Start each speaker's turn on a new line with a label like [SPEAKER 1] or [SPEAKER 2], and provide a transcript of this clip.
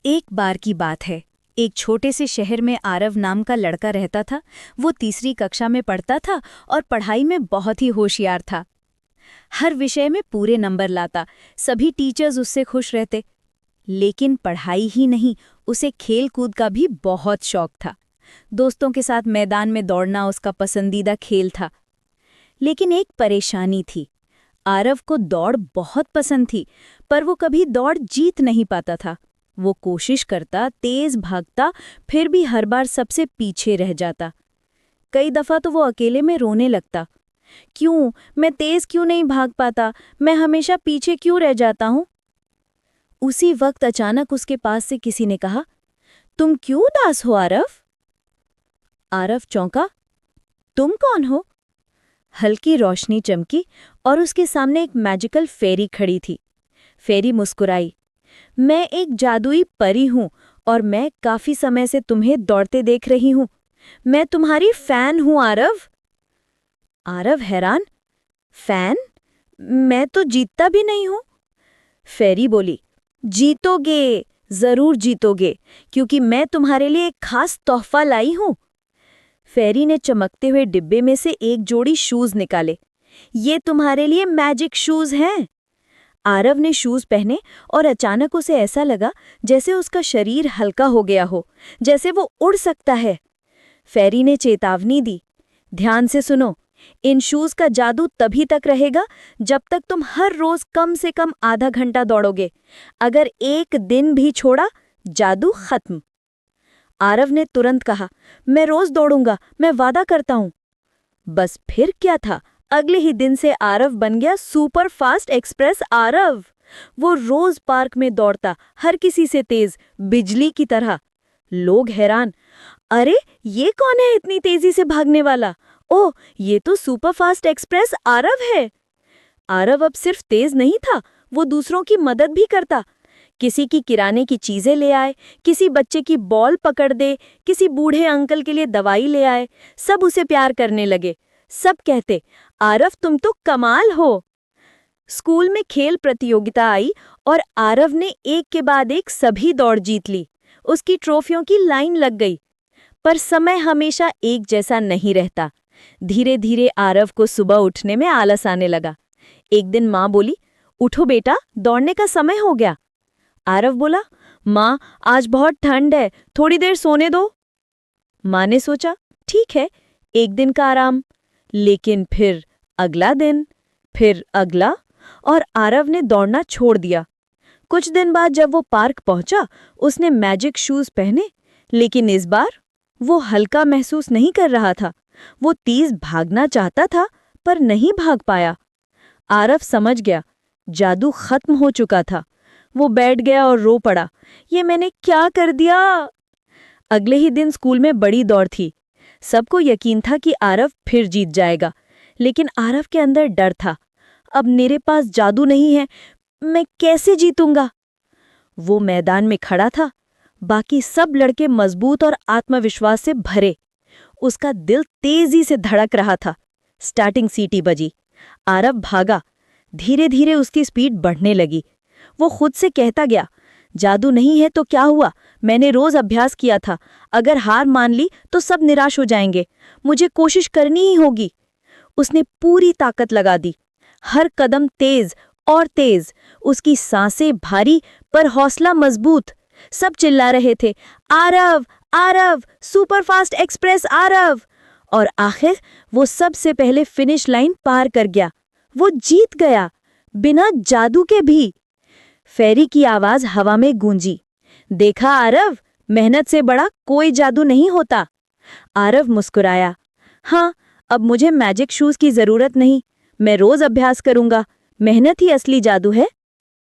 [SPEAKER 1] एक बार की बात है। एक छोटे से शहर में आरव नाम का लड़का रहता था। वो तीसरी कक्षा में पढ़ता था और पढ़ाई में बहुत ही होशियार था। हर विषय में पूरे नंबर लाता, सभी टीचर्स उससे खुश रहते। लेकिन पढ़ाई ही नहीं, उसे खेल कूद का भी बहुत शौक था। दोस्तों के साथ मैदान में दौड़ना उसका पसंदीदा खेल था। लेकिन एक परेशानी थी। आरव को दौड़ बहुत पसंद थी, पर वो कभी दौड़ जीत नहीं पाता था। वो कोशिश करता, तेज भागता, फिर भी हर बार सबसे पीछे रह जाता। कई दफा तो वो अकेले में रोने लगता। क्यों, मैं तेज क्यों नहीं भाग पाता? मैं हमेशा पीछे क्यों रह जाता हूँ? उसी वक्त अचानक उसके पास से किसी ने कहा, तुम क्यों उदास हो आरव? आरव चौंका। तुम कौन हो? हल्की रोशनी चमकी और उसके सामने एक मैजिकल फेरी खड़ी थी। फेरी मुस्कुराई। मैं एक जादुई परी हूँ और मैं काफी समय से तुम्हें दौड़ते देख रही हूँ। मैं तुम्हारी फैन हूँ आरव। आरव हैरान। फैन? मैं तो जीतता भी नहीं हूँ। फेरी बोली, जीतोगे, जरूर जीतोगे, क्योंकि मैं तुम्हारे लिए एक खास तोहफा लाई हूँ। फेरी ने चमकते हुए डिब्बे में से एक जोड़ी शूज निकाले। ये तुम्हारे लिए मैजिक शूज हैं। आरव ने शूज पहने और अचानक उसे ऐसा लगा जैसे उसका शरीर हल्का हो गया हो, जैसे वो उड़ सकता है। फेरी ने चेतावनी दी, ध्यान से सुनो, इन शूज का जादू तभी तक रहेगा जब तक तुम हर रोज कम से कम आधा घंटा दौड़ोगे। अगर एक दिन भी छोड़ा, जादू खत्म। आरव ने तुरंत कहा, मैं रोज दौड़ूंगा, मैं वादा करता हूं। बस फिर क्या था, अगले ही दिन से आरव बन गया सुपर फास्ट एक्सप्रेस आरव। वो रोज पार्क में दौड़ता, हर किसी से तेज, बिजली की तरह। लोग हैरान, अरे ये कौन है इतनी तेजी से भागने वाला? ओह, ये तो सुपर फास्ट एक्सप्रेस आरव है। आरव अब सिर्फ तेज नहीं था, वो दूसरों की मदद भी करता। किसी की किराने की चीजें ले आए, किसी बच्चे की बॉल पकड़ दे, किसी बूढ़े अंकल के लिए दवाई ले आए। सब उसे प्यार करने लगे। सब कहते, आरव तुम तो कमाल हो। स्कूल में खेल प्रतियोगिता आई और आरव ने एक के बाद एक सभी दौड़ जीत ली। उसकी ट्रॉफियों की लाइन लग गई। पर समय हमेशा एक जैसा नहीं रहता। धीरे धीरे आरव को सुबह उठने में आलस आने लगा। एक दिन माँ बोली, उठो बेटा, दौड़ने का समय हो गया। आरव बोला, माँ आज बहुत ठंड है, थोड़ी देर सोने दो। माँ ने सोचा, ठीक है, एक दिन का आराम। लेकिन फिर अगला दिन, फिर अगला, और आरव ने दौड़ना छोड़ दिया। कुछ दिन बाद जब वो पार्क पहुंचा, उसने मैजिक शूज पहने, लेकिन इस बार वो हल्का महसूस नहीं कर रहा था। वो तेज भागना चाहता था, पर नहीं भाग पाया। आरव समझ गया, जादू खत्म हो चुका था। वो बैठ गया और रो पड़ा, ये मैंने क्या कर दिया? अगले ही दिन स्कूल में बड़ी दौड़ थी। सबको यकीन था कि आरव फिर जीत जाएगा, लेकिन आरव के अंदर डर था। अब मेरे पास जादू नहीं है, मैं कैसे जीतूंगा? वो मैदान में खड़ा था, बाकी सब लड़के मजबूत और आत्मविश्वास से भरे। उसका दिल तेजी से धड़क रहा था। स्टार्टिंग सीटी बजी। आरव भागा। धीरे धीरे उसकी स्पीड बढ़ने लगी। वो खुद से कहता गया, जादू नहीं है तो क्या हुआ, मैंने रोज अभ्यास किया था। अगर हार मान ली तो सब निराश हो जाएंगे, मुझे कोशिश करनी ही होगी। उसने पूरी ताकत लगा दी। हर कदम तेज और तेज, उसकी सांसें भारी पर हौसला मजबूत। सब चिल्ला रहे थे, आरव आरव, सुपरफास्ट एक्सप्रेस आरव। और आखिर वो सबसे पहले फिनिश लाइन पार कर गया। वो जीत गया, बिना जादू के भी। फेरी की आवाज हवा में गूंजी, देखा आरव, मेहनत से बड़ा कोई जादू नहीं होता। आरव मुस्कुराया, हाँ, अब मुझे मैजिक शूज की जरूरत नहीं, मैं रोज अभ्यास करूंगा। मेहनत ही असली जादू है।